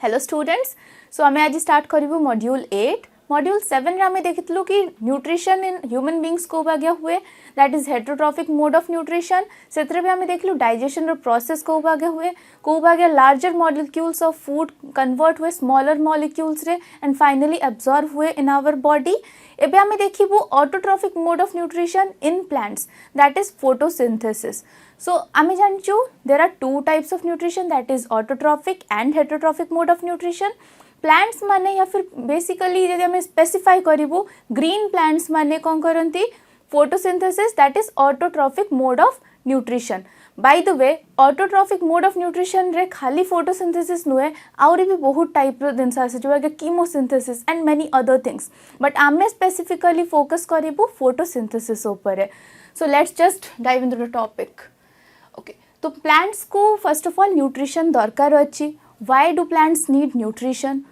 Hello students, सो आम आज start करूँ मॉड्यूल 8। मॉड्यूल 7 रे देखिलु कि न्यूट्रिशन इन ह्यूमन बींग्स को भाग्य हुए, that is heterotrophic mode of nutrition. से भी देखिलु डाइजेशन रो प्रोसेस को भाग्य हुए, को भाग्य larger molecules of food convert हुए स्मॉलर मॉलिक्यूल्स रे एंड फाइनली एब्जॉर्ब हुए इन आवर बॉडी। एबे आमे देखिबु autotrophic mode of nutrition in plants, that is photosynthesis. So आमे जानचु there are two types of nutrition, that is autotrophic and heterotrophic mode of nutrition. Plants माने या फिर basically यदि हमें स्पेसिफाई करिवु ग्रीन प्लांट्स माने कौन करंती photosynthesis, that is autotrophic mode of nutrition. By the way autotrophic mode of nutrition रे खाली फोटोसिंथेसिस नुहे, आउरी भी बहुत टाइप रो जिनस आसे जो कि chemosynthesis and many other things, but आमे स्पेसिफिकली फोकस करिवु फोटोसिंथेसिस ऊपर। सो let's just dive into the topic. Okay, तो प्लांट्स को फर्स्ट ऑफ ऑल न्यूट्रिशन दरकार अच्छी। Why do plants need nutrition?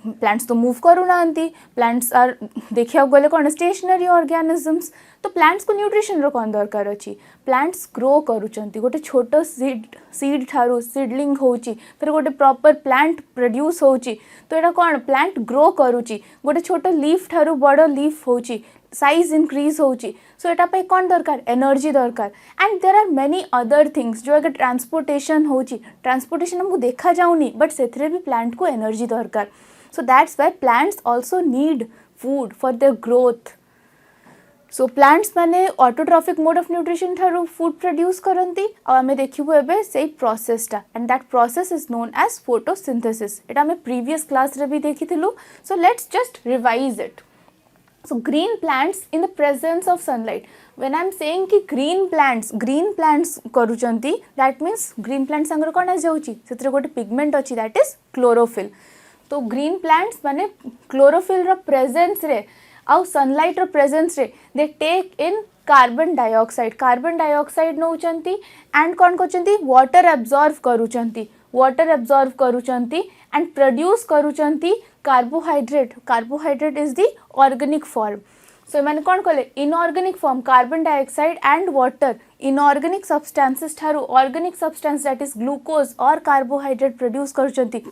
Plants तो मूव करू नांती, प्लांट्स आर देखिया गले कौन स्टेशनरी ऑर्गेनिजम्स, तो प्लांट्स को न्यूट्रिशन रो कौन दरकार अच्छी? प्लांट्स ग्रो करूचंती, गोटे छोट सीड ठारू सीडलिंग होची, फिर गोटे प्रॉपर प्लांट प्रोड्यूस होची, तो एटा कौन प्लांट ग्रो करूची, गोटे छोट लीफ ठारू बड़ लीफ होची, साइज इंक्रीज होची। सो एटा पे कौन दरकार? एनर्जी दरकार। And there are many other things जो ट्रांसपोर्टेशन होची, ट्रांसपोर्टेशन हमको देखा जाऊनी, बट से भी प्लांट को एनर्जी दरकार। So that's why plants also need food for their growth. So plants माने ऑटोट्रॉफिक मोड ऑफ न्यूट्रिशन ठारू फूड प्रोड्यूस करंती, और आमे देखिबो एबे सेही प्रोसेसटा, and that process is known as photosynthesis. एटा आमे प्रीवियस क्लास रे भी देखिथिलु, so let's just revise it. So green plants in the presence of sunlight. When I am saying कि green plants करूचंती, that means green plants संगर कौन जाउची, सेतरे गोटे pigment अच्छी, that is chlorophyll। तो green plants माने chlorophyll रो प्रेजेंस रे आउ सनलाइट रो प्रेजेंस रे they take in carbon dioxide नौचंती एंड कौन करचंती वाटर एब्जॉर्ब करूचंती एंड प्रोड्यूस करूचंती carbohydrate is the organic form. So मैंने कौन कले inorganic form carbon dioxide and water inorganic substances ठारू organic substance that is glucose और कार्बोहाइड्रेट प्रोड्यूस करूचंती,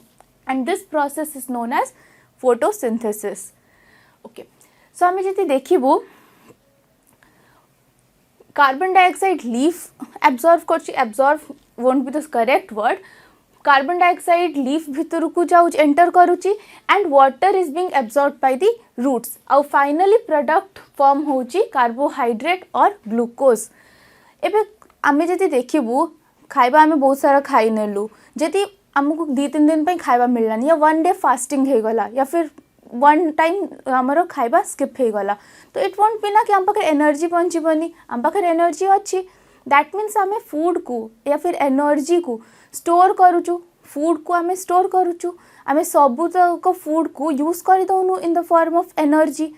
and this process is known as photosynthesis. Okay, so आमे जति देखिबु कार्बन डाइऑक्साइड लीफ एब्जॉर्ब करछि, absorb won't be the correct word, carbon dioxide leaf भितर को जाउच एंटर करूची and water is being absorb by the roots, और finally product form होची कार्बोहाइड्रेट और ग्लूकोज। एबे आमे जति देखिबु खाइबा आमे बहुत सारा खाई नेलु, जति हमको 2-3 दिन पे खाइबा मिललानी या 1 डे फास्टिंग हे गला या फिर 1 टाइम हमरो खाइबा स्किप हे गला, तो इट वोंट बी ना कि हम पाखे एनर्जी पहुंचीबनी, हम पाखे एनर्जी अच्छी। दैट मीन्स आमे फूड को या फिर एनर्जी को स्टोर करूचु, फूड को आमे स्टोर करूचु, आमे सबु तक फूड को यूज कर दउनु in the form of energy.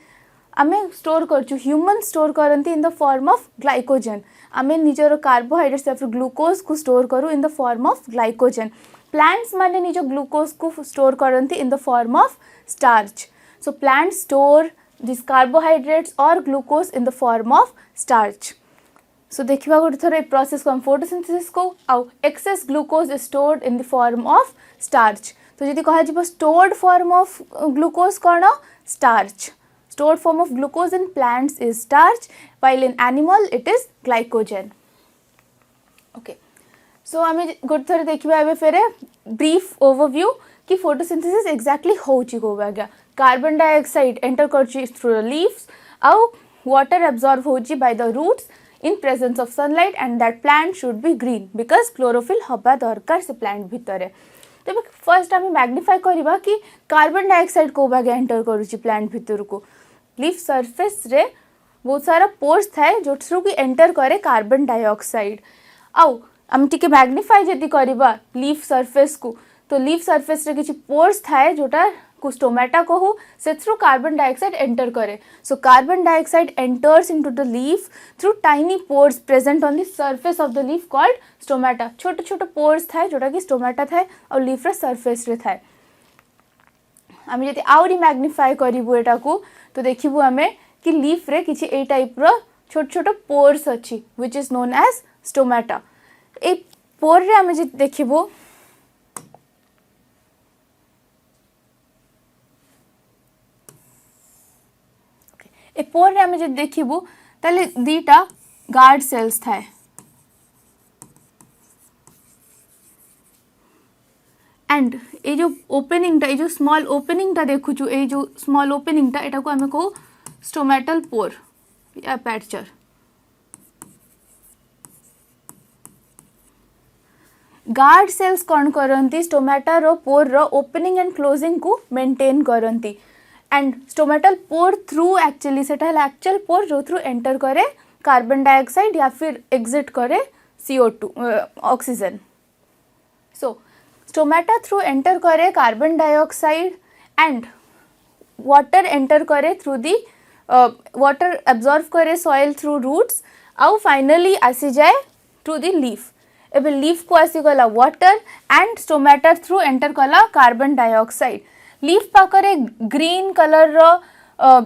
आमे स्टोर करूचु, ह्यूमन स्टोर करंती in the form of glycogen, आमे निजर कार्बोहाइड्रेट्स या फिर ग्लूकोज को स्टोर करू in the form of glycogen. Plants माने निज ग्लूकोज को स्टोर करंती in the form of starch. So plants store this carbohydrates और glucose in the form of starch. So देखिबा गोटे थोर ए प्रोसेस को हम फोटोसिंथेसिस को आउ excess glucose is stored in the form of starch. तो जदि कहा जिवो स्टोर्ड फॉर्म ऑफ ग्लूकोज कोन starch, stored form of glucose in plants is starch, while in animal it is glycogen. Okay, so आमे गोटे थोर देखिबा एबे फेरे ब्रीफ ओवरव्यू कि फोटोसिंथेसिस एक्जेक्टली होची को गया। कार्बन डाइऑक्साइड एंटर करची थ्रू द लीव्स, आउ वाटर एब्जॉर्ब होची by the roots in presence of sunlight, and that plant should be green because chlorophyll हबा दरकार से प्लांट भितर। तो फर्स्ट आम मैग्निफाई करवा कि कार्बन डाइऑक्साइड को भागे एंटर करुच्ची प्लांट भितर को। लीफ सरफेस रे बहुत सारा पोर्स थाए जो थ्रू की एंटर करे कार्बन डाइऑक्साइड। आउ आम टिके मैग्निफाई जदि करवा लीफ सरफेस को, तो लीफ सरफेस रे किछि पोर्स थाए जोटा को स्टोमेटा कहू, से थ्रू कार्बन डाइऑक्साइड एंटर करे। So carbon dioxide enters into the leaf through tiny pores present on the surface of the leaf called stomata. छोटे छोटे पोर्स थाए जोटा कि स्टोमेटा थाए और लीफ रे सरफेस रे थाए। आम जदि आउरी मैग्निफाई करिवु एटा को, तो देखिबु आमे कि लीफ रे किछि ए टाइप रो छोट छोट पोर्स अछि which is known as stomata. ए पोर रे आमे जदि देखिबु ए पोर रे आमे जे देखिबू ताले दीटा गार्ड सेल्स थाए एंड ये जो ओपनिंग ये जो स्मॉल ओपनिंग देखुचु ये जो स्मॉल ओपनिंग एटा को आमे कहू स्टोमेटल पोर या एपर्चर। गार्ड सेल्स कौन करती स्टोमेटा रो पोर रो ओपनिंग एंड क्लोजिंग को मेंटेन करती and stomatal pore through actually सेटा एक्चुअल पोर जो थ्रू एंटर करे कार्बन डाइऑक्साइड या फिर एग्जिट करे CO2 oxygen. So stomata through enter करे carbon dioxide and water enter करे थ्रू दी वाटर एब्जॉर्व करे सॉइल थ्रू रूट्स आउ फाइनली आसी जाए टू दी लीफ। एबे लीफ को आसीगला water and stomata through enter कला कार्बन डाइऑक्साइड। लीफ पाखरे ग्रीन कलर रो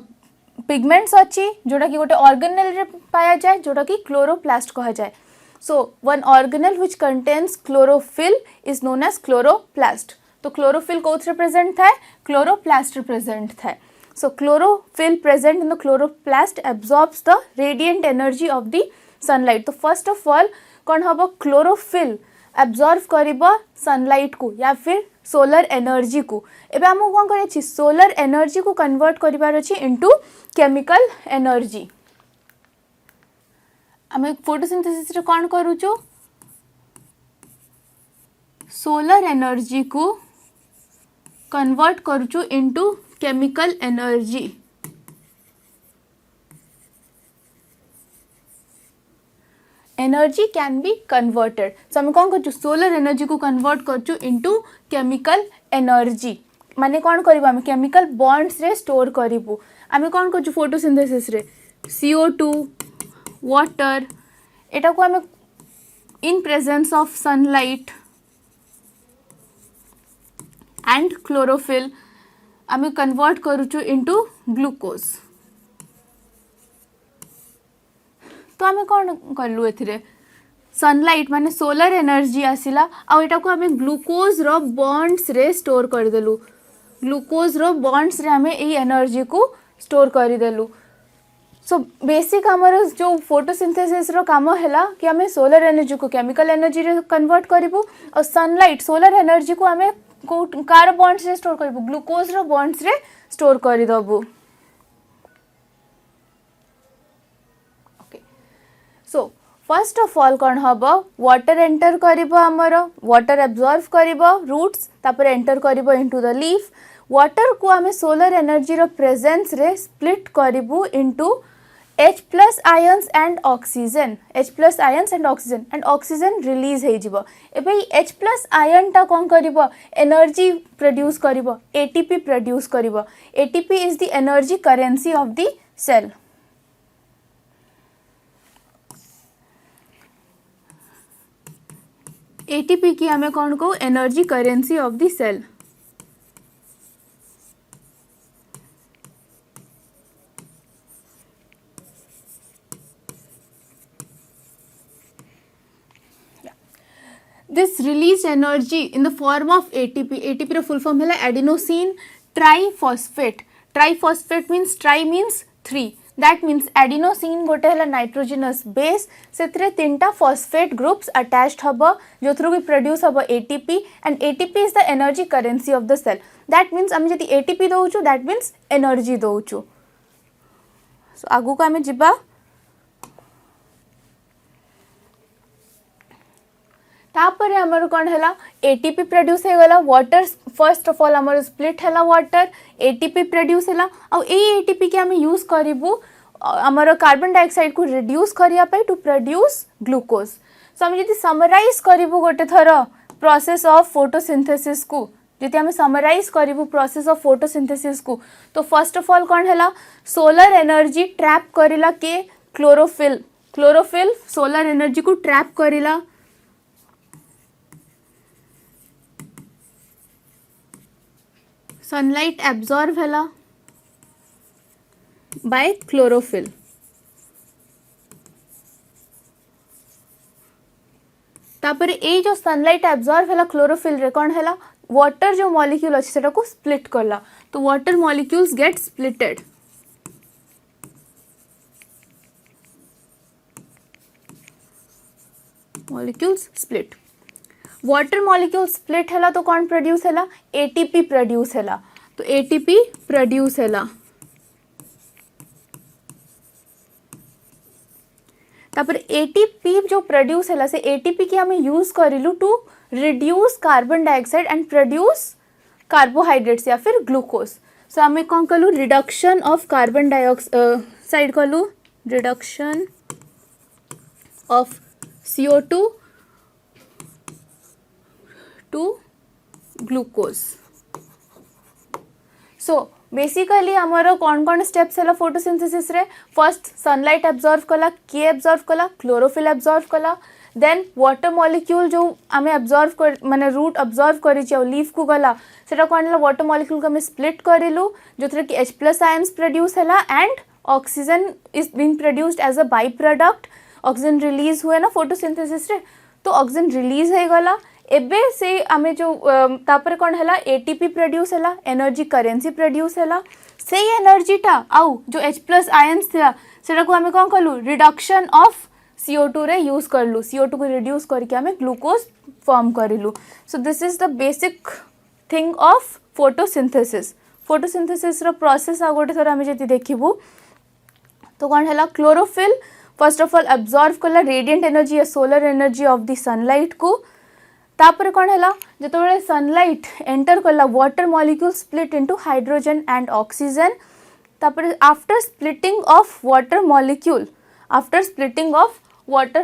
पिगमेंट्स अच्छी जोटा कि गोटे ऑर्गेनेल रे पाया जाए जोटा कि क्लोरोप्लास्ट कहा जाए। So one organelle which contains chlorophyll is known as chloroplast. तो क्लोरोफिल कोथ प्रेजेंट था क्लोरोप्लास्ट प्रेजेंट था। So chlorophyll present in the chloroplast absorbs the radiant energy of the sunlight. तो फर्स्ट ऑफ ऑल कौन हम chlorophyll absorb करिबा sunlight को या फिर सोलर एनर्जी को। एबे हम कौन करे सोलर एनर्जी को कन्वर्ट करिबार अछि इनटू केमिकल एनर्जी। आम फोटोसिंथेसिस रे कौन करूचो सोलर एनर्जी को कन्वर्ट करूचो into chemical energy. Energy can be converted. So आम कौन कर सोलर एनर्जी को कन्वर्ट कर इनटू केमिकल एनर्जी माने कौन करिबा हम केमिकल बॉन्ड्स रे स्टोर करिबू। आम कौन कर फोटोसिंथेसिस रे CO2 वाटर एटा को आम इन presence of sunlight and chlorophyll आम कन्वर्ट करूचु इनटू ग्लूकोज। तो आम कौन कलु ए सनलाइट माने सोलर एनर्जी आसिला आ एटा को आम ग्लूकोज रो बॉन्ड्स रे स्टोर करदेलु। ग्लूकोज रो बॉन्ड्स रे आम ए एनर्जी को स्टोर करदेलु। सो बेसिक आमर जो फोटोसिंथेसिस रो काम हैला कि आम सोलर एनर्जी को केमिकल एनर्जी रे कन्वर्ट करिवु और सनलाइट सोलर एनर्जी को आम कार बॉन्ड्स रे स्टोर करिवु ग्लूकोज रो बॉन्ड्स रे स्टोर करिदबु। सो फर्स्ट ऑफ ऑल कौन हम वाटर एंटर करिबो आमर वाटर एब्जॉर्व करिबो रूट्स तापर एंटर करिबो इनटू द लीफ। वाटर को आम सोलर एनर्जी रो प्रेजेंस रे स्प्लिट करिबो into H+ ions and oxygen H+ ions and oxygen release हे जिवो। एबे H+ आयन टा कोन करिवो एनर्जी प्रोड्यूस करिवो ATP प्रोड्यूस करिवो। ATP is the energy currency of the cell. ATP की हमें कौन को energy currency of the cell. This released energy in the form of ATP. ATP रो फुल फॉर्म है adenosine triphosphate. Triphosphate means tri means 3 that means adenosine गोटे है nitrogenous base से तीनटा फॉस्फेट ग्रुप्स अटैच्ड हम जो थ्रू भी produce हम ATP and ATP is the energy currency of the cell. That means आम जब ATP दौचु दैट मीन्स एनर्जी दौचु। सो आगु को आम जिबा तापर हमर कौन है ATP प्रोड्यूस हो गला वाटर फर्स्ट ऑफ ऑल हमर स्प्लिट है वाटर ATP प्रोड्यूस है आ ATP के हम यूज करिवु हमर कार्बन डाइऑक्साइड को रिड्यूस करिया पे टू प्रोड्यूस ग्लूकोज। सो हम यदि समराइज करिवु गोटे थर प्रोसेस ऑफ फोटोसिंथेसिस को यदि हम समराइज करिवु प्रोसेस ऑफ फोटोसिंथेसिस को तो फर्स्ट ऑफ ऑल कौन है सोलर एनर्जी ट्रैप करिला के क्लोरोफिल। क्लोरोफिल सोलर एनर्जी को ट्रैप करिला सनलाइट एब्जॉर्व हैला बाय क्लोरोफिल। तापर ए जो सनलाइट एब्जॉर्व हैला क्लोरोफिल रे कौन हैला वाटर जो मॉलिक्यूल अछि सेटा को स्प्लिट करला तो water molecules get splitted. Molecules split water molecule split है तो कौन प्रोड्यूस है एटीपी प्रोड्यूस है तो एटीपी प्रोड्यूस है तापर एटीपी जो प्रोड्यूस है से एटीपी की हमें यूज करिलु to reduce carbon dioxide and produce carbohydrates या फिर ग्लूकोज सो आम कौन कलु रिडक्शन ऑफ कार्बन डाइऑक्साइड कलु reduction of CO2 to glucose so basically आमर कौन कौन स्टेप्स है फोटोसिंथेसिस रे फर्स्ट सनलाइट एब्जॉर्व कला किए एब्जॉर्व कला क्लोरोफिल एब्जॉर्व कला देन वाटर मॉलिक्यूल जो आम एब्जॉर्व कर माने रूट एब्जॉर्व करिछि लीफ को गला सेटा कौन है वाटर मॉलिक्यूल को आम स्प्लिट करिलु जो थरे कि H+ आयन्स प्रोड्यूस हैला and oxygen is being produced as a by product oxygen release हुए ना फोटोसिंथेसिस रे तो ऑक्सीजन रिलीज हो गला एबे से आमे जो तापर कौन है एटीपी प्रोड्यूस है एनर्जी करेंसी प्रोड्यूस है से एनर्जी टा आउ जो H+ आयन्स था सेटा को आमे कौन कलु रिडक्शन ऑफ CO2 रे यूज करलु CO2 को रिड्यूस करके आमे ग्लूकोज फॉर्म करिलु so this is the basic thing of photosynthesis रो प्रोसेस आ गोटे थोड़ा आमे जति देखिबु तो कौन है chlorophyll first of all absorb कला रेडिएंट एनर्जी या solar energy of the sunlight को तापर कौन है जो सनलाइट एंटर कला water molecule split into hydrogen and oxygen तापर after splitting of water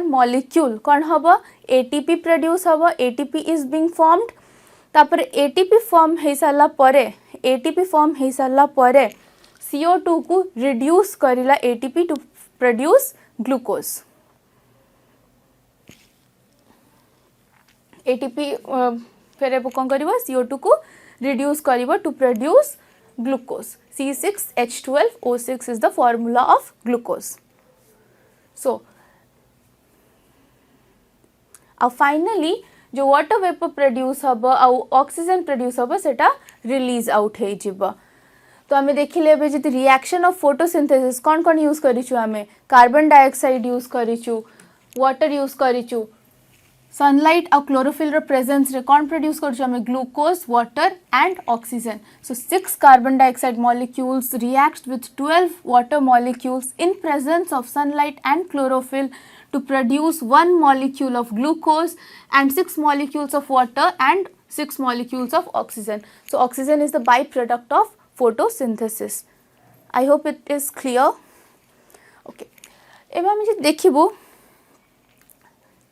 molecule कौन हम एटीपी प्रोड्यूस हम एटीपी इज बीइंग फॉर्म्ड तापर एटीपी फॉर्म हो सारा पर CO2 को रिड्यूस करिला ATP to produce glucose ATP फिर कौन कर CO2 को रिड्यूस कर to produce glucose C6H12O6 is the formula of glucose so finally जो वाटर वेपर प्रोड्यूस हम ऑक्सीजन प्रोड्यूस हम सेटा रिलीज आउट हो जिबा तो आम देखिले जी रिएक्शन ऑफ फोटोसिंथेसिस कौन कौन यूज करिचु आमे कार्बन डाइऑक्साइड यूज करिचु वाटर यूज करिचु सनलाइट और क्लोरोफिल प्रेजेंस रे कौन प्रोड्यूस करुछु आमे glucose water and oxygen so 6 carbon dioxide molecules react with 12 water molecules in presence of sunlight and chlorophyll to produce 1 molecule of glucose and 6 molecules of water and 6 molecules of oxygen. So oxygen is the byproduct of photosynthesis. I hope it is clear. Okay. एबे हम जे देखिबो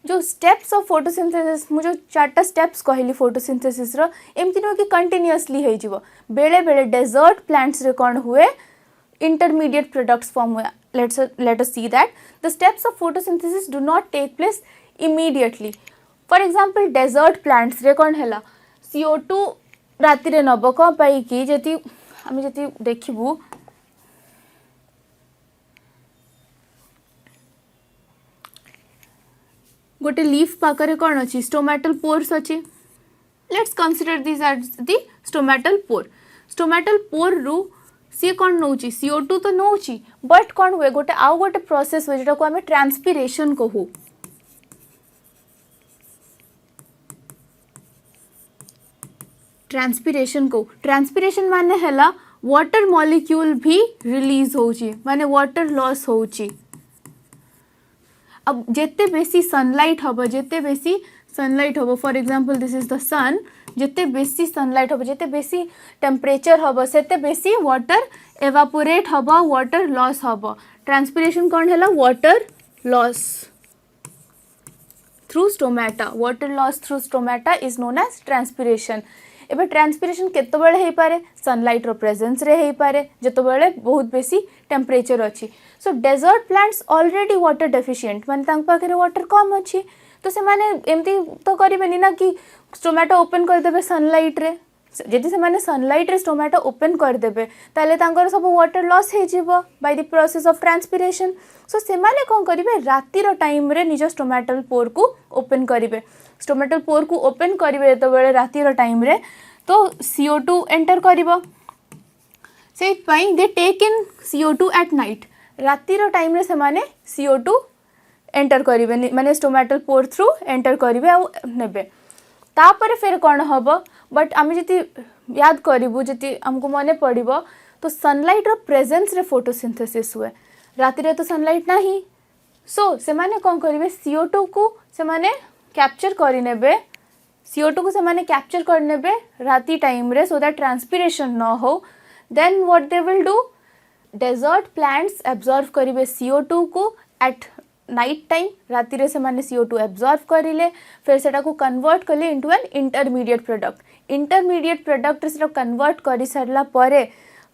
जो steps of photosynthesis मुझे 4टा steps कहली photosynthesis रो एमति न कि continuously हे जिवो बेले बेले डेजर्ट प्लांट्स रे कोन हुए intermediate products form हुए let us see that the steps of photosynthesis do not take place immediately. For example desert plants रे कौन है CO2 राति रे नब कौन पाई कि जति हम जति देखिबू गोटे लीफ पाकरे कौन अच्छी स्टोमेटल पोर्स अच्छी let's consider this as the stomatal pore रु सी कौन नौ CO2 तो नौ बट कौन हुए गोटे आउ गोटे प्रोसेस हुए जोटा को आम ट्रांसपिरेशन कहू ट्रांसपिरेशन माने हैला वाटर मॉलिक्यूल भी रिलीज होची माने वाटर लॉस होची अब जेते बेसी सनलाइट हम for example this is the sun जिते बेसी सनलाइट हम जिते बेसी टेम्परेचर हम सेते बेसी वाटर एवापोरेट हम वाटर लॉस हम ट्रांसपिरेशन कौन है water loss through stomata is known as transpiration एबे ट्रांसपिरेशन केतबेले हे पारे सनलाइट रो प्रेजेंस रे हे पारे जतबेले बहुत बेसी टेम्परेचर अच्छी so desert plants already water deficient माने तांक पाखरे वाटर कम अच्छी तो से माने एमती तो करिबेनी ना कि स्टोमेटो ओपन कर देबे सनलाइट रे जदि से माने सनलाइट रे स्टोमेटो ओपन कर देबे ताले तांकर सब वाटर लॉस हे जिवो by the process of transpiration so से माने कोन करिवे राती रो टाइम रे निज स्टोमेटल पोर को ओपन करिवे स्टोमेटल पोर को ओपन करिवे तो बेले राती रो टाइम रे तो CO2 एंटर करिवो से पई they take in CO2 at night राती रो टाइम रे से माने CO2 एंटर करेंगे माने स्टोमेटल पोर थ्रू एंटर करेंगे आउ नेबे तापर फिर कौन हम बट आम जी याद करूँ जी आमको मन पड़ो तो सनलाइट रो प्रेजेंस रे फोटोसिंथेसिस हुए राति रे तो सनलाइट नहीं सो से माने कौन करेंगे CO2 को से माने कैप्चर करने CO2 को से माने कैप्चर करने राति टाइम रे सो दैट ट्रांसपिरेशन न हो then what they will do desert plants absorb करेंगे CO2 को एट नाइट टाइम राति रे से माने CO2 एब्जॉर्व करिले फिर सेटा को कन्वर्ट कले इनटू एन इंटरमीडिएट प्रोडक्ट से कन्वर्ट कर सारला परे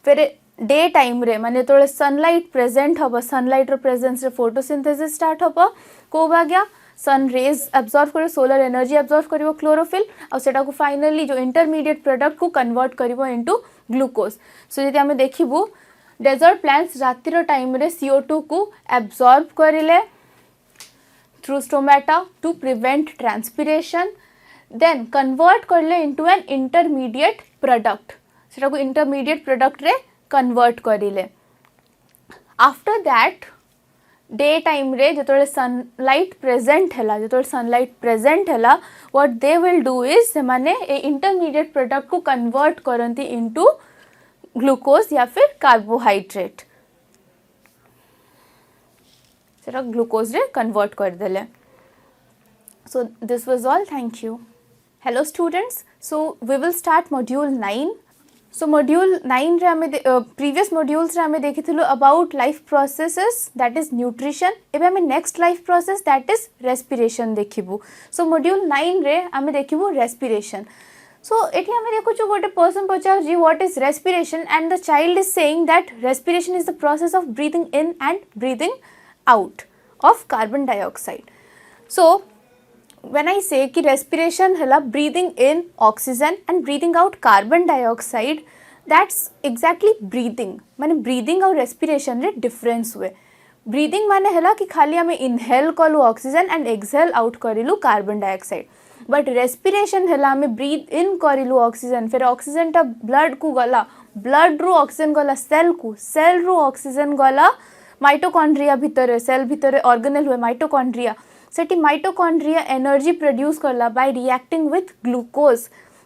फिर डे टाइम रे माने तो सनलाइट प्रेजेंट हम सनलाइट रो प्रेजेंस रे फोटोसिंथेसिस स्टार्ट हम को भाग्या सन रेज एब्जॉर्व कर सोलर एनर्जी एब्जॉर्व करिवो क्लोरोफिल और सेटा को फाइनली जो इंटरमीडिएट प्रोडक्ट को कन्वर्ट करिवो इनटू ग्लूकोज सो यदि आमे देखिबू डेजर्ट प्लांट्स रातिर टाइम रे CO2 को एब्जॉर्व करिले through stomata to prevent transpiration then convert करले इनटू एन इंटरमीडिएट प्रोडक्ट सेटा को इंटरमीडिएट प्रोडक्ट रे कन्वर्ट करिले आफ्टर दैट डे टाइम रे जो सनलाइट प्रेजेंट है what they will do is से माने ए इंटरमीडिएट प्रोडक्ट को कन्वर्ट करंती इनटू ग्लूकोज या फिर कार्बोहाइड्रेट सेटा ग्लूकोज रे कन्वर्ट कर देले so this was all thank you hello students so we will start module 9 so module 9 रे हमें प्रीवियस मॉड्यूल्स रे हमें देखिथिलु about life processes that is nutrition एबे हमें next life process that is respiration देखिबु सो मॉड्यूल 9 रे हमें देखिबु respiration सो eighty हमें देखो जो गोटे पर्सन पचार जी what is respiration and the child is saying that respiration is the process of breathing in and breathing out of carbon dioxide so when I say कि respiration है breathing in oxygen and breathing out carbon dioxide that's exactly breathing माने breathing और respiration रे difference हुए breathing माने है कि खाली हमें inhale कलु oxygen and exhale out करिलु carbon dioxide but respiration है हमें breathe in करिलु oxygen फिर oxygen टा blood को गला blood रू oxygen गला cell को cell रू oxygen गला mitochondria भितरे cell भितरे organelle हुए mitochondria सेटी माइटोकॉन्ड्रिया एनर्जी प्रोड्यूस करला बाय रिएक्टिंग विथ ग्लूकोज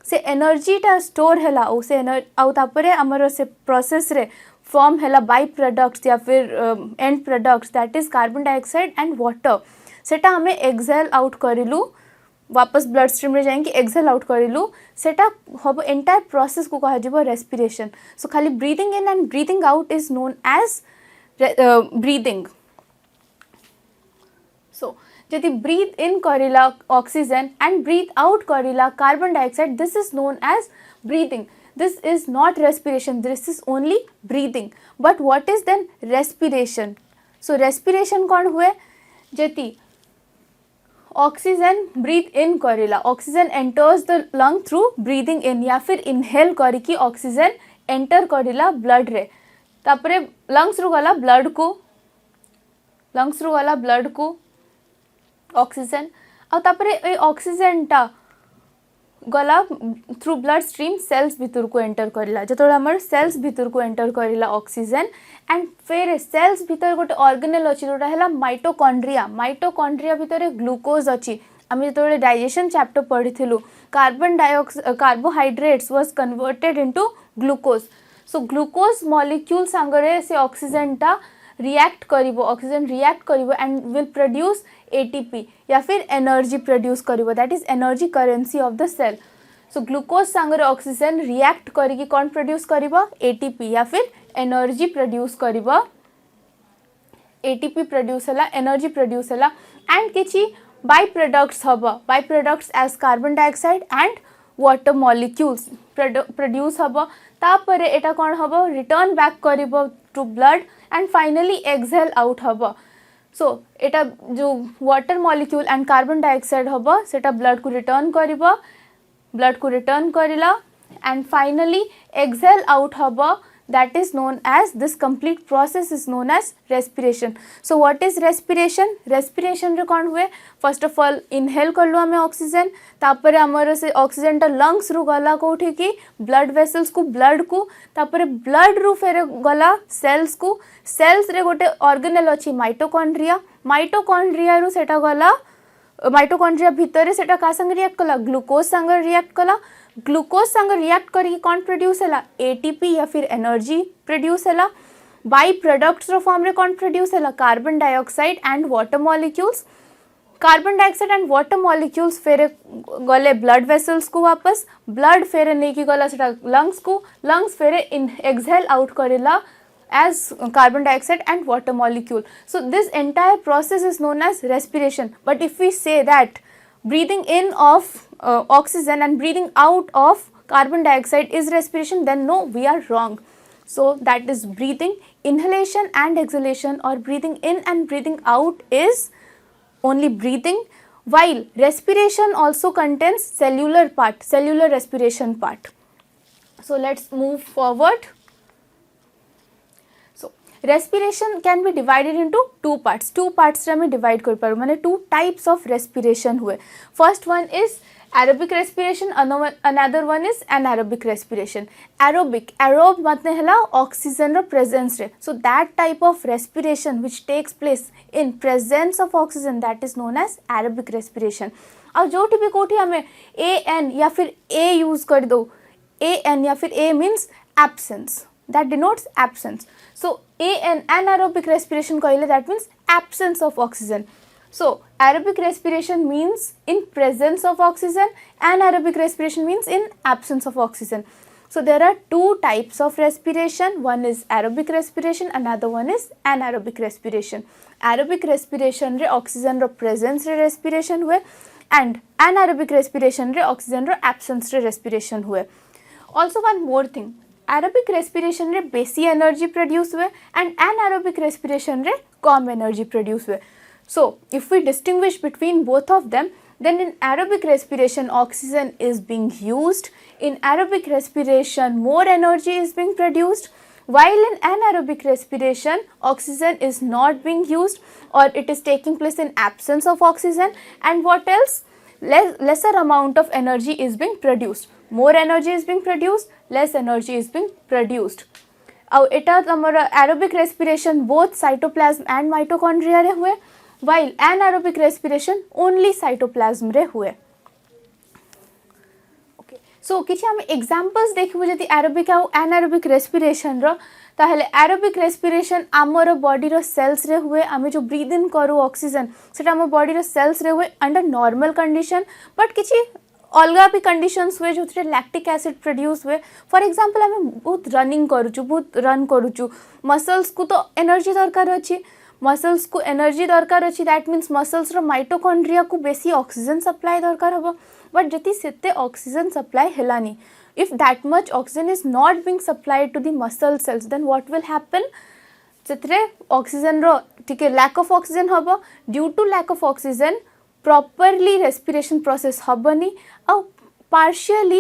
से एनर्जी टा स्टोर हैला ओ से आउ तापरे हमर से प्रोसेस रे फॉर्म हैला बाय प्रोडक्ट्स या फिर and products that is carbon dioxide and water सेटा हमें एक्सहेल आउट करिलु वापस ब्लड स्ट्रीम रे जाएंगे एक्सहेल आउट करिलु सेटा हब एंटायर प्रोसेस को कहा जिवो रेस्पिरेशन सो खाली breathing in and breathing out is known as breathing so यदि ब्रीथ इन करिला ऑक्सीजन एंड ब्रीथ आउट करिला carbon dioxide this is known as breathing this is not respiration this is only breathing but what is then respiration so respiration कौन हुए यदि oxygen breath in करिला oxygen enters the lung through breathing in या फिर inhale करिकी oxygen enter करिला blood रे तापरे लंग्स रु गला ब्लड को ऑक्सीजन और तापरे ए ऑक्सीजन टा गला थ्रू ब्लड स्ट्रीम सेल्स भितर को एंटर करला जतो हमर सेल्स भितर को एंटर करला ऑक्सीजन एंड फिर सेल्स भितर गोटे ऑर्गेनेल अछि जोटा हैला माइटोकॉन्ड्रिया भितर ग्लूकोज अछि आम जो डाइजेशन चैप्टर पढ़िथिलु carbohydrates was converted into glucose so glucose molecule संगरे से ऑक्सीजन टा रिएक्ट करिवो ऑक्सीजन रिएक्ट करिवो एंड विल प्रोड्यूस ATP या फिर एनर्जी प्रोड्यूस करिवो that is energy currency of the cell so glucose संगरे ऑक्सीजन रिएक्ट करिकी कौन प्रोड्यूस करिवो ATP या फिर एनर्जी प्रोड्यूस करिवो ATP प्रोड्यूस हला एनर्जी प्रोड्यूस हला एंड किछि बाय प्रोडक्ट्स हबो by products as carbon dioxide and water molecules produce हबो तापरे एटा कोन हबो रिटर्न बैक करिवो to blood and finally exhale out हबो सो एटा जो water molecule and carbon dioxide हबो सेटा ब्लड को रिटर्न करिला एंड फाइनली एक्सहेल आउट हबो that is known as, this complete process is known as respiration. So what is respiration? Respiration रे कौन हुए, first of all inhale कर लो हमें ऑक्सीजन, तापर हमर से ऑक्सीजन टा लंग्स रु गला कोठी की ब्लड वेसल्स को, ब्लड को, तापर ब्लड रु फेर गला सेल्स को, सेल्स रे गोटे ऑर्गेनेल अछि माइटोकॉन्ड्रिया, माइटोकॉन्ड्रिया रु सेटा गला माइटोकॉन्ड्रिया भितर सेटा का संग रिएक्ट कला, ग्लूकोज संग रिएक्ट कला, ग्लूकोज संग रिएक्ट करी कौन प्रोड्यूस हैला, एटीपी या फिर एनर्जी प्रोड्यूस हैला, बाई प्रोडक्ट्स रो फॉर्म रे कौन प्रोड्यूस हैला, carbon dioxide and water molecules, carbon dioxide and water molecules फेरे गले ब्लड वेसल्स को वापस, ब्लड फेरे नहीं की गला सेटा लंग्स को, लंग्स फेरे इन एक्सहेल आउट करेला as carbon dioxide and water molecule. So this entire process is known as respiration. But if we say that breathing in of oxygen and breathing out of carbon dioxide is respiration, then no, we are wrong. So that is breathing, inhalation and exhalation, or breathing in and breathing out is only breathing, while respiration also contains cellular part, cellular respiration part. So let's move forward. Respiration can be divided into two parts रे हमें divide कर पारू, माने two types of respiration हुए. First one is aerobic respiration, another one is anaerobic respiration. Aerobic, aerob मतलब हैला oxygen रो presence रे, so that type of respiration which takes place in presence of oxygen, that is known as aerobic respiration. और जो भी कोठी हमें an या फिर a use कर दो, an या फिर a means absence, that denotes absence. So anaerobic respiration कहले, that means absence of oxygen. So aerobic respiration means in presence of oxygen, anaerobic respiration means in absence of oxygen. So there are two types of respiration, one is aerobic respiration, another one is anaerobic respiration. Aerobic respiration रे oxygen रो presence रे respiration हुए, and anaerobic respiration रे oxygen रो absence रे respiration हुए. Also one more thing, aerobic respiration रे बेसी energy produce हुए and anaerobic respiration रे कम एनर्जी प्रोड्यूस हुए. So if we distinguish between both of them, then in aerobic respiration oxygen is being used, in aerobic respiration more energy is being produced, while in anaerobic respiration oxygen is not being used, or it is taking place in absence of oxygen, and what else, lesser amount of energy is being produced. More energy is being produced, less energy is being produced. अब एटा हमारा aerobic respiration both cytoplasm and mitochondria रे हुए, while anaerobic respiration only cytoplasm रे हुए. Okay, so किछि हम examples देखिबो जति aerobic और anaerobic respiration रो, ताहले aerobic respiration आमर बॉडी रो सेल्स रे हुए, आमे जो ब्रीथ इन करू ऑक्सीजन सेटा आम बॉडी रो सेल्स रे हुए अंडर नॉर्मल कंडीशन, बट किछि अलगा भी कंडीशंस हुए जो लैक्टिक एसिड प्रोड्यूस हुए. फॉर एग्जांपल आम बहुत रनिंग करूचु, बहुत रन करूचु, मसल्स को तो एनर्जी दरकार अच्छी, मसल्स को एनर्जी दरकार अच्छी, दैट मीन्स मसल्स रो माइटोकॉन्ड्रिया को बेसी ऑक्सीजन सप्लाई दरकार हम, बट जति सेते ऑक्सीजन सप्लाई हेलानी, if that much oxygen is not being supplied to the muscle cells, then what will happen, सेतरे ऑक्सीजन रो ठीक है लैक ऑफ ऑक्सीजन हम, due to lack of oxygen properly respiration process हबनी, और partially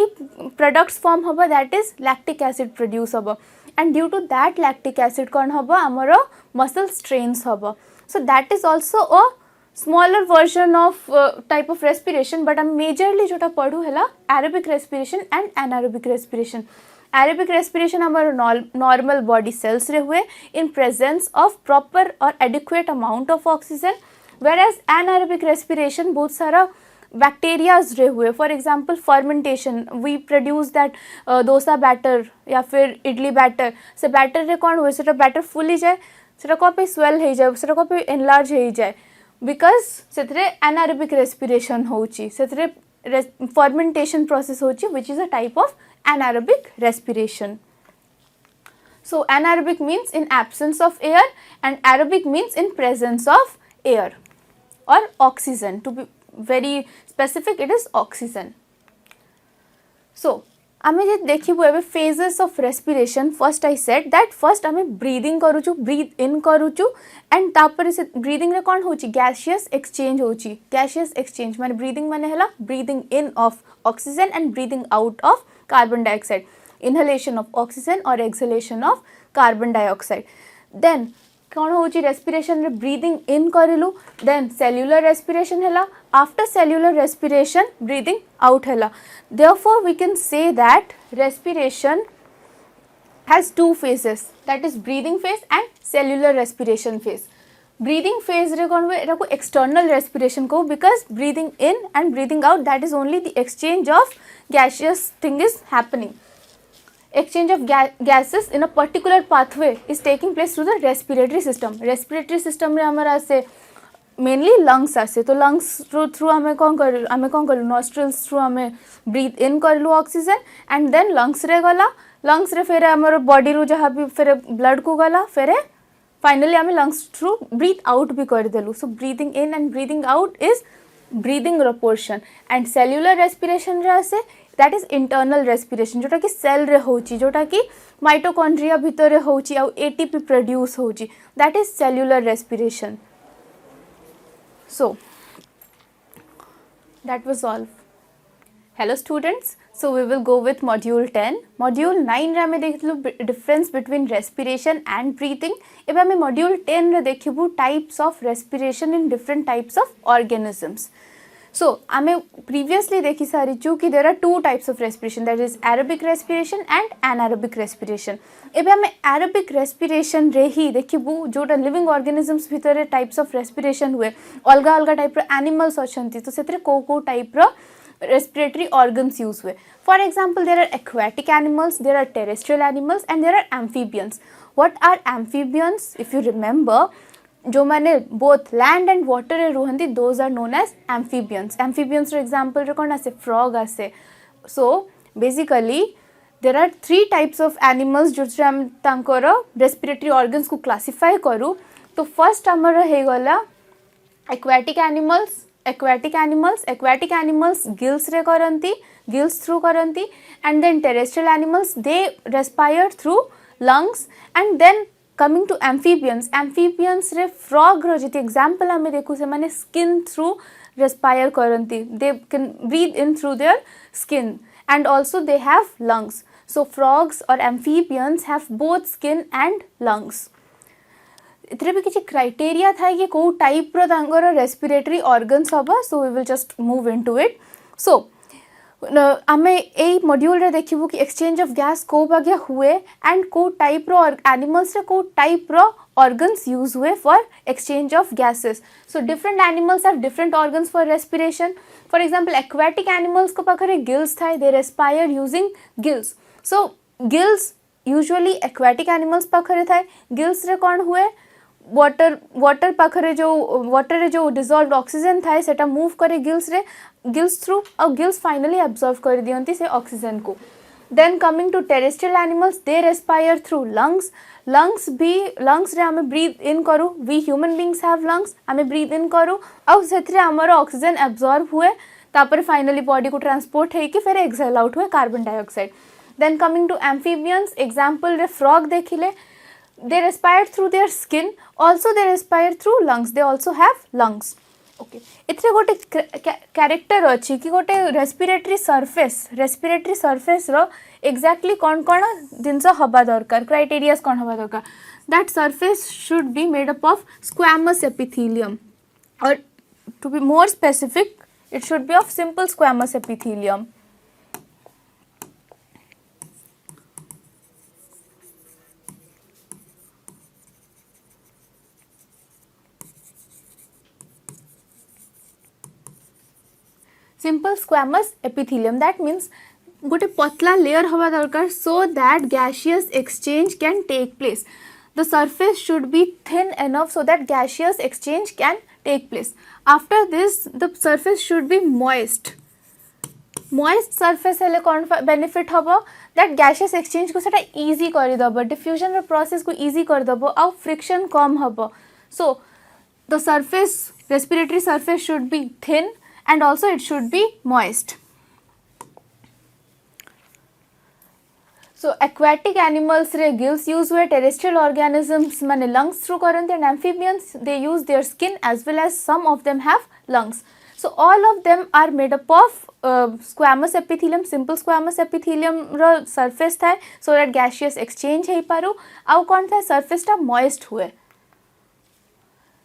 products form हब, that is lactic acid produce हब, and due to that lactic acid कौन हब आमर muscle strains हब. So that is also a smaller version of type of respiration, but हम majorly जोटा पढ़ू हैला aerobic respiration and anaerobic respiration. Aerobic respiration हमारे normal body cells रे हुए in presence of proper or adequate amount of oxygen, whereas anaerobic respiration बहुत सारा bacterias रे हुए. For example fermentation, we produce that dosa batter या फिर इडली बैटर, से बैटर रे कौन हुए सेटा बैटर फुली जाए, सेटा को पे स्वेल हो जाए, सेटा को पे एनलार्ज हो जाए, बिकज सेतरे एनारोबिक रेस्पिरेशन होची, सेतरे फर्मेंटेशन प्रोसेस होची, which is a type of anaerobic respiration. So anaerobic means in absence of air and aerobic means in presence of air or oxygen. To be very specific, it is oxygen. So आमे जे देखिबो एबे phases of respiration. First I said that first आमे breathing करूछु, breathe in करूछु, and तापर से breathing रे कोन होची gaseous exchange होची. Gaseous exchange माने breathing माने हला breathing in of oxygen and breathing out of carbon dioxide. inhalation of oxygen or exhalation of carbon dioxide. Then कौन होची respiration रे breathing in करिलु, then cellular respiration हैला, after cellular respiration breathing out हैला. Therefore we can say that respiration has two phases, that is breathing phase and cellular respiration phase. Breathing phase रे कौन हुए एटा को external respiration को, because breathing in and breathing out, that is only the exchange of gaseous thing is happening. Exchange of gases in a particular pathway is taking place through the respiratory system. Respiratory system रे हमारा से mainly lungs आसे, तो lungs through हमें कौन करूँ nostrils through हमें breathe in करलु oxygen, and then lungs रे गला, lungs रे फिर हमारा body रू जहाँ भी फिर blood को गला, फिर finally हमें lungs through breathe out भी कर देलु. So breathing in and breathing out is breathing proportion. And cellular respiration रे आसे, that is internal respiration, जोटा कि cell रे होची, जोटा कि mitochondria भितर रे होची और ATP produce होची, that is cellular respiration. So that was all. Hello students, so we will go with module 10. Module 9 रे हमें देखलु difference between respiration and breathing. एबे हमें module 10 रे देखिबु types of respiration in different types of organisms. So हमें previously देखी सारी चू कि there are two types of respiration, that is aerobic respiration and anaerobic respiration. एबे हमें aerobic respiration रे ही देखिबु जोटा living organisms भितर types of respiration हुए, अलगा अलगा type रो animals अछंती, तो सेतरे को type रो respiratory organs use हुए. For example, there are aquatic animals, there are terrestrial animals and there are amphibians. What are amphibians? If you remember, जो मैंने both land and water रे रुहंती, those are known as amphibians. Amphibians row example रे कौन आसे, frog आसे. So basically there are three types of animals जो हम तांकर respiratory organs को classify करू. तो first हमारा हे गला aquatic animals. Aquatic animals gills रे करंती, gills through करंती, and then terrestrial animals, they respire through lungs. And then coming to amphibians रे frog रो जिते example हमें देखु से माने skin through respire करंती, they can breathe in through their skin, and also they have lungs. So frogs or amphibians have both skin and lungs. इतरे भी किसी criteria था कि को टाइप रो तांगर रेस्पिरेटरी ऑर्गन्स हबा. So we will just move into it. So आमे ए मॉड्यूल रे देखिबु कि एक्सचेंज ऑफ गैस को बागे हुए एंड को टाइप रो एनिमल्स रे को टाइप रो organs use हुए for exchange of gases. So different animals have different organs for respiration. For example, aquatic animals को पाखरे gills था, they respire using gills. So gills usually aquatic animals पाखरे था. Gills रे कौन हुए, वाटर पाखरे जो वाटर रे जो डिजॉल्व्ड ऑक्सीजन था सेटा मूव करे गिल्स थ्रू और गिल्स फाइनली एब्जॉर्ब कर दियंती से ऑक्सीजन को. Then coming to terrestrial animals, they respire through lungs रे हमें ब्रीथ इन करू. We human beings have lungs, हमें ब्रीथ इन करू और सेथरे हमर ऑक्सीजन एब्जॉर्ब हुए, तापर फाइनली बॉडी को ट्रांसपोर्ट है कि फिर एक्सहेल आउट हुए carbon dioxide. Then coming to amphibians, example रे फ्रॉग देखिले, they respire through their skin, also they respire through lungs, they also have lungs. Okay, इतने गोटे कैरेक्टर अच्छी कि गोटे रेस्पिरेटरी सरफेस रो एक्जाक्टली कौन कौन जिनस हवा दरकार, क्राइटेरियाज कौन हवा दरकार. That surface should be made up of squamous epithelium, और to be more specific it should be of simple squamous epithelium. Simple squamous epithelium, that means गोटे पतला लेयर हवा दरकार so that gaseous exchange can take place. The surface should be thin enough so that gaseous exchange can take place. After this, the surface should be moist. Moist surface हेले कौन benefit हबो, that gaseous exchange को सेटा easy करी दबो, diffusion process को easy कर दबो और friction कम हबो. So the surface, respiratory surface should be thin and also it should be moist. So aquatic animals रे gills use हुए, terrestrial organisms माने lungs through करते, and amphibians they use their skin as well as some of them have lungs. So all of them are made up of squamous epithelium, simple squamous epithelium row surface थाए so that gaseous exchange है पारो आउ कौन था surface टा moist हुए.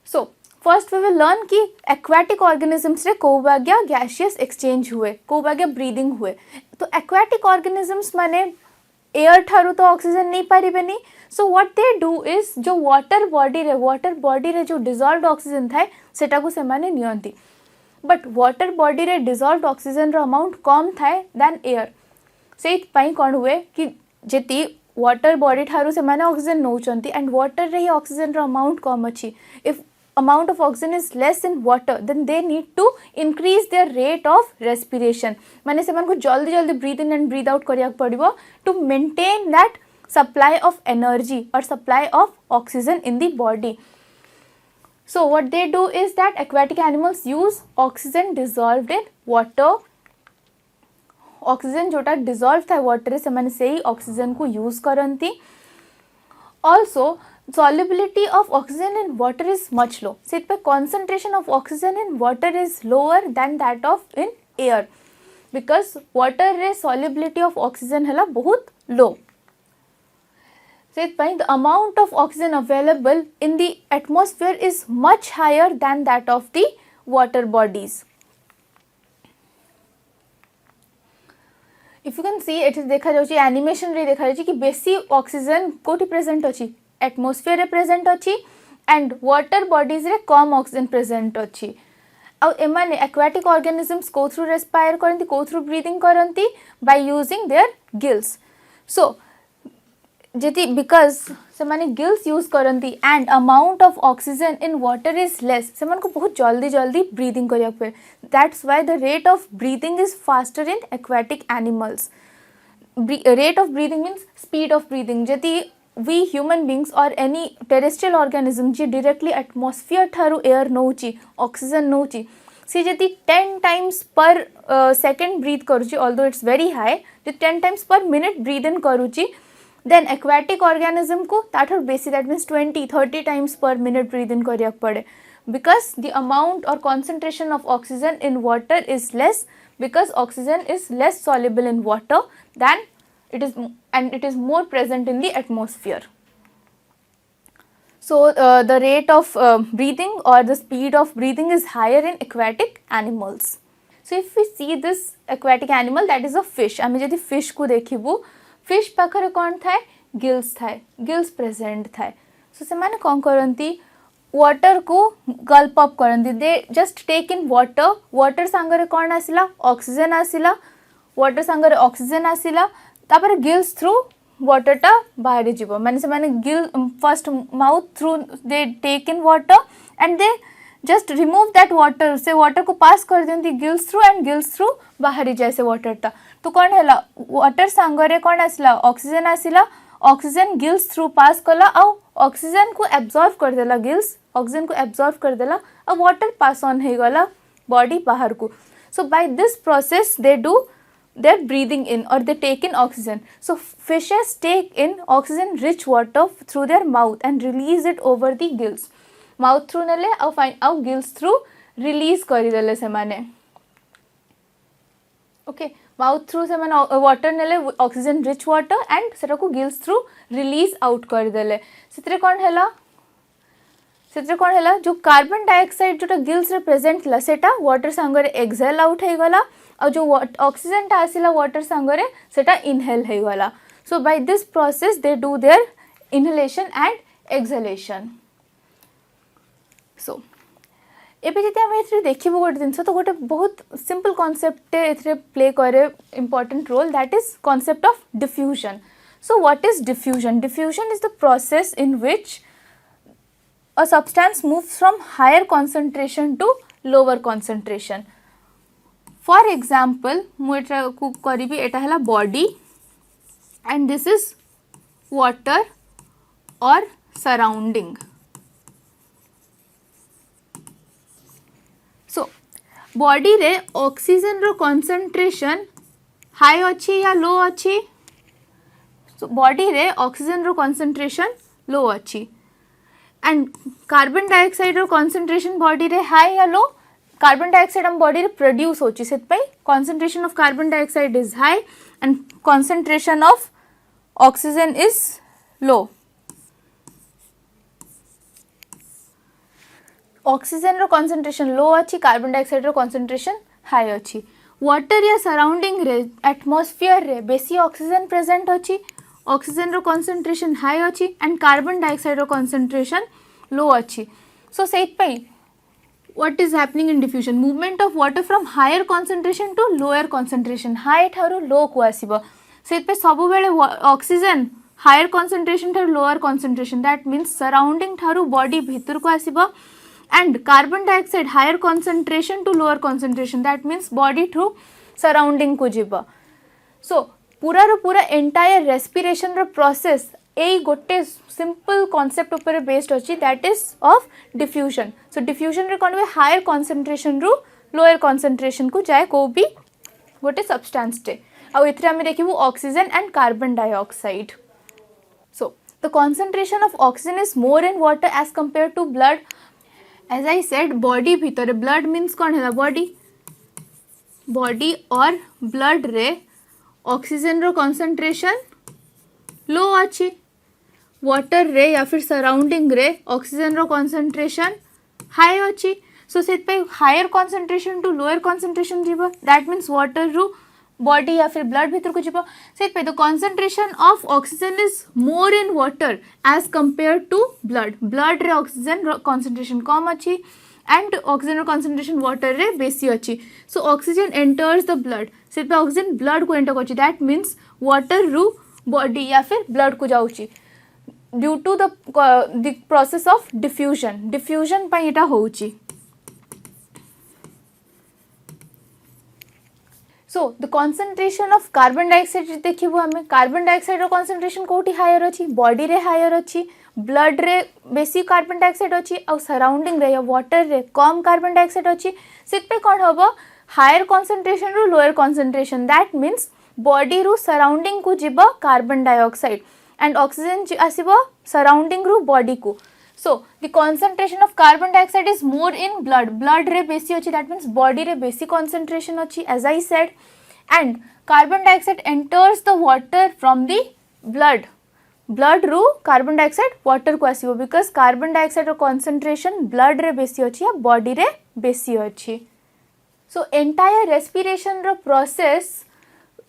So first we will learn कि aquatic organisms रे को बाग्या gaseous exchange हुए, को बाग्या breathing हुए. तो aquatic organisms माने एयर ठारू तो ऑक्सीजन नहीं पारि बेनी. So what they do is जो वाटर बॉडी रे जो डिजॉल्व्ड ऑक्सीजन थाए सेटा को से माने नियंती. बट वाटर बॉडी रे डिजॉल्व्ड ऑक्सीजन रो अमाउंट कम थाए दैन एयर. से पई कोन हुए कि जेती वाटर बॉडी ठारू से माने ऑक्सीजन नौचंती एंड वाटर रे ऑक्सीजन रो अमाउंट कम अछि. If amount of oxygen is less in water then they need to increase their rate of respiration. माने से मन को जल्दी जल्दी breathe in and breathe out करिया पड़िबो to maintain that supply of energy or supply of oxygen in the body. So what they do is that aquatic animals use oxygen dissolved in water. oxygen जोटा dissolved था water से माने से ही oxygen को use करंती. Also solubility of oxygen in water is much low. So it concentration of oxygen in water is lower than that of in air because water रे solubility of oxygen है बहुत low. So it the amount of oxygen available in the atmosphere is much higher than that of the water bodies. If you can see it देखा जाउची animation रे देखा जाउची कि बेसी oxygen कोठी present अछि एटमोस्फियर रे प्रेजेंट अच्छी एंड वाटर बॉडीज रे कम ऑक्सीजन प्रेजेंट अच्छी. आउ एमाने एक्वाटिक ऑर्गेनिजम्स को थ्रू रेस्पायर करंती को थ्रू ब्रीदिंग करंती by using their gills. So जेती बिकॉज से माने गिल्स यूज करंती and amount of oxygen in water is less से मन को बहुत जल्दी जल्दी ब्रीदिंग करिया पे. That's why the rate of breathing is faster in aquatic animals. Rate of breathing means speed of breathing. जेती we human beings or any terrestrial organism ji directly atmosphere ठारू air नौची oxygen नौची सी जति 10 times per second breathe करूची although it's very high जो 10 times per minute breathe in करूची then aquatic organism को ताठर बेसी that means 20-30 times per minute breathe in करिया पड़े because the amount or concentration of oxygen in water is less because oxygen is less soluble in water than it is more present in the atmosphere. So the rate of breathing or the speed of breathing is higher in aquatic animals. So if we see this aquatic animal that is a fish, आमे जदि fish को देखिबु fish पाखरे कोन थाए gills थाए gills present थाए. So से माने कोन करंती water को gulp up करंती. they just take in water सांगरे cone आसिला oxygen आसिला water सांगरे oxygen आसिला तापर गिल्स थ्रू वाटर टा बाहर जीवो माने से माने gill first mouth through they take in water and they just remove that water से वाटर को पास कर देंती gills through and gills through बाहर जाए से वाटर टा. तो कौन हैला वाटर सांगरे कौन आसिला ऑक्सीजन आसिला ऑक्सीजन गिल्स थ्रू पास कला आउ ऑक्सीजन को एब्जॉर्ब कर देला गिल्स ऑक्सीजन को एब्जॉर्ब कर देला अब वाटर पास ऑन हो गला बॉडी बाहर को. So by this process they do they're breathing in or they take in oxygen. So fishes take in oxygen rich water through their mouth and release it over the gills. Mouth through nele au gills through release kari dele se mane. Okay, mouth through se mane water nele oxygen rich water and seta ko gills through release out kari dele. Setre kon hela जो carbon dioxide जो gills रे present ला सेटा water सांगरे exhale out हे गला और जो oxygen टा आसिला water सांगरे सेटा inhale हे गला. So by this process they do their inhalation and exhalation. So एबे जति हम एथरे देखिबो गोटे दिन तो गोटे बहुत सिंपल कांसेप्ट एथरे प्ले करे important role that is concept of diffusion. So what is diffusion? Diffusion is the process in which a substance moves from higher concentration to lower concentration. For example, मु एटा को करिबी एटा हला body and this is water or surrounding. So body रे oxygen रो concentration high अच्छी या low अच्छी? So body रे oxygen रो concentration low अच्छी and carbon dioxide रो concentration body रे high या low? कार्बन डाइऑक्साइड हम बॉडी रे प्रोड्यूस होची सेत पई concentration of carbon dioxide is high and concentration of oxygen is low. Oxygen रो concentration low अच्छी, कार्बन डाइऑक्साइड रो concentration high अच्छी. वाटर या सराउंडिंग रे एटमॉस्फेयर रे बेसी ऑक्सीजन प्रेजेंट अच्छी, ऑक्सीजन रो concentration high अच्छी एंड कार्बन डाइऑक्साइड रो concentration low अच्छी. सो सेत पई what is happening in diffusion, movement of water from higher concentration to lower concentration, high ठारू low को आसीबो. सेत पे सब बेले ऑक्सीजन higher concentration ठारू lower concentration, that means surrounding ठारू body भीतर को आसीबो, and carbon dioxide higher concentration to lower concentration, that means body through surrounding को जीबो. So पूरा रो पूरा entire respiration रो process यही गोटे सिंपल कॉन्सेप्ट ऊपर बेस्ड अच्छी, that is of diffusion. So diffusion रे कौन हायर कॉन्सेंट्रेशन रु लोअर कॉन्सेंट्रेशन को जाए को भी गोटे सब्सटेंस टे. आउ एथरे हम देखिबु oxygen and carbon dioxide. So the concentration of oxygen is more in water as compare to blood. As I said body भीतर ब्लड मीन्स कौन है बॉडी, बॉडी और ब्लड रे ऑक्सीजन रो कॉन्सेंट्रेशन लो अच्छी, वाटर रे या फिर सराउंडिंग रे ऑक्सीजन रो कॉन्सेंट्रेशन हाई अच्छी. सो से higher concentration to lower concentration जीव, दैट मीन्स वाटर रु बॉडी या फिर ब्लड भीतर को जीव. Say the concentration of oxygen is more in water as compare to blood. Blood रे ऑक्सीजन कॉन्सेंट्रेशन कम अच्छी एंड ऑक्सीजन रो कॉन्सेंट्रेशन वाटर रे बेसी अच्छी. So oxygen enters the blood, से ऑक्सीजन ब्लड को एंटर कर, दैट मीन्स वाटर रु बॉडी या फिर ब्लड को जाऊँगी due to the process of diffusion. Diffusion पर यहाँ होउची. So the concentration of carbon dioxide देखिबु हमें, कार्बन डाइऑक्साइड रो कॉन्सेंट्रेशन कोठी हायर अच्छी, बॉडी रे हायर अच्छी, ब्लड रे बेसी कार्बन डाइऑक्साइड अच्छी और सराउंडिंग रे या वाटर रे कम कार्बन डाइऑक्साइड अच्छी. सित कौन हम हायर कॉन्सेंट्रेशन रु lower concentration, that means body रु सराउंडिंग को जीव कार्बन डाइऑक्साइड एंड ऑक्सीजन आसीबो सराउंडिंग रु बॉडी को. So the concentration of carbon dioxide is more in blood, blood रे बेसी अच्छी, दैट मीन्स बॉडी रे बेसी कॉन्सेंट्रेशन अच्छी as I said. And carbon dioxide enters the water from the blood, blood रु कार्बन डाइऑक्साइड वाटर को आसीबो because carbon dioxide रो कॉन्सेंट्रेशन ब्लड रे बेसी अच्छी या बॉडी रे बेसी अच्छी. सो एंटायर रेस्पिरेशन रो process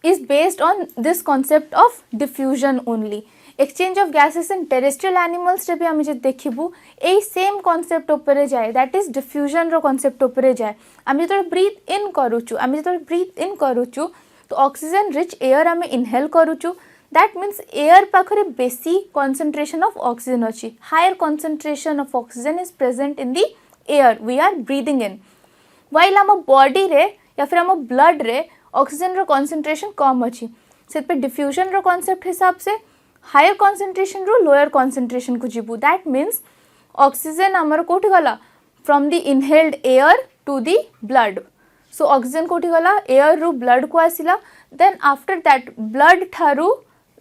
is based on this concept of diffusion only. Exchange of gases in terrestrial animals रे भी हम जे देखिबू ए सेम concept ऊपर जाए, that is diffusion row concept ऊपर जाए. हम जे तो breathe in करूचु, हम जे तो breathe in करूचु तो oxygen rich air हम inhale करूचु, that means air पाखरे बेसी concentration of oxygen अछि, higher concentration of oxygen is present in the air we are breathing in, while हम body रे या फिर हम blood रे ऑक्सीजन रो कॉन्सेंट्रेशन कम अच्छी. से डिफ्यूजन रो कॉन्सेप्ट हिसाब से हायर कॉन्सेंट्रेशन रु लोअर कॉन्सेंट्रेशन को जीवु, दैट मीन्स ऑक्सीजन आमर कोठी गला from the inhaled air to the blood. So oxygen कोठी गला एयर रु ब्लड को आसिला, देन आफ्टर दैट ब्लड ठारू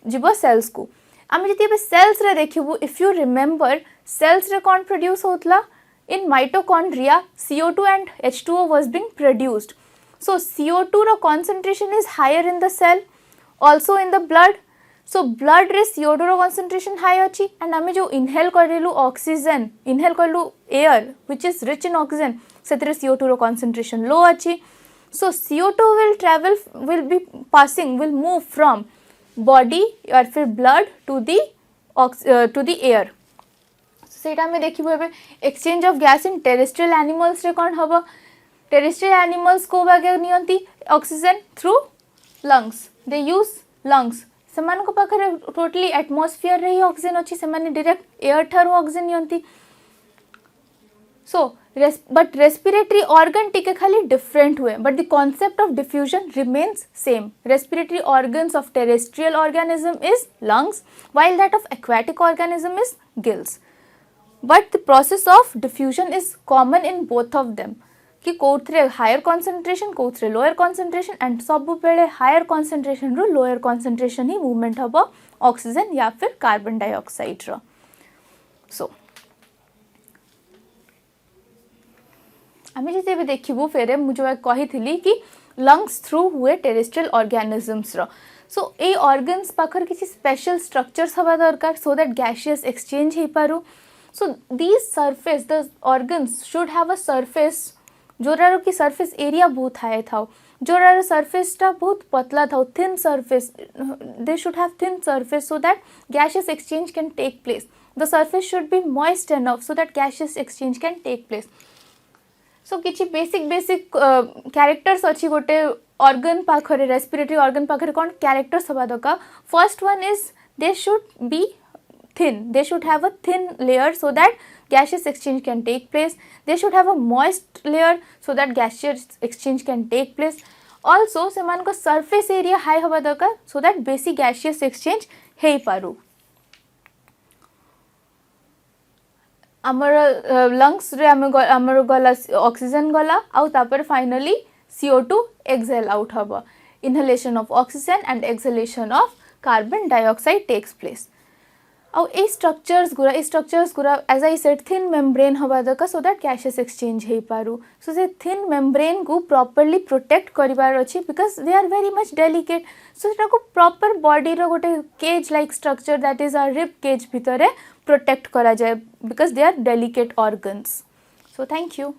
जीव सेल्स को. आम जब सेल्स रे देखिबू, इफ यू रिमेंबर सेल्स रे कौन प्रोड्यूस होतला in mitochondria CO2 and H2O was being produced. So CO2 रो concentration is higher in the cell, also in the blood. So blood रे CO2 रो concentration high अच्छी and हमें जो inhale करेलु oxygen, inhale करलु air which is rich in oxygen, सेतरे CO2 रो concentration low अच्छी. So CO2 will be passing, will move from body or फिर blood to the air. सेटा में देखिबो एबे exchange of gas in terrestrial animals रे कौन हबो. टेरेस्ट्रियल एनिमल्स को बागे नियंती oxygen through lungs, they use lungs. सेमान को पाखरे टोटली एटमॉस्फेयर रे ही ऑक्सीजन अछि, सेमाने डायरेक्ट एयर ठारू ऑक्सीजन नियंती. सो बट रेस्पिरेटरी ऑर्गन टिके खाली डिफरेंट हुए, but the concept of diffusion remains same. Respiratory organs of terrestrial organism is lungs, while that of aquatic organism is gills. But the process of diffusion is common in both of them. कि कोथरे higher concentration कोथरे lower concentration and सब बेले higher concentration रु lower concentration ही movement हम oxygen या फिर कार्बन डाइऑक्साइड रो. सो आम जिते भी देखू फेरे मुझे कही कि लंग्स थ्रू हुए टेरेस्ट्रियल ऑर्गेनिजम्स रो सो ये ऑर्गन्स पाखर किसी स्पेशल स्ट्रक्चर्स हवा दरकार सो दैट गैसियस एक्सचेंज हो पारू so these surface the organs should have a surface जोरार कि सरफेस एरिया बहुत हाई था जोरार सरफेसटा बहुत पतला था thin surface they should have thin surface so that gaseous exchange can take place the surface should be moist enough so that gaseous exchange can take place so किसी basic basic characters अच्छी गोटे organ पाखरे respiratory organ पाखरे कौन characters हवा दरकार first one is they should be thin they should have a thin layer so that gaseous exchange can take place they should have a moist layer so that gaseous exchange can take place also seman ko surface area high haba darkar so that basic gaseous exchange hei paru amar lungs re amar gala oxygen gala au tapar finally CO2 exhale out haba inhalation of oxygen and exhalation of carbon dioxide takes place और ये structures गुरा as I said thin membrane हवा दरकार सो that gaseous exchange हो पारू so से thin membrane को properly protect करिवार अछि because they are very much delicate so सेटा को प्रॉपर बॉडी रो गोटे cage like structure that is a rib cage भितरे प्रोटेक्ट करा जाए because they are delicate organs so thank you.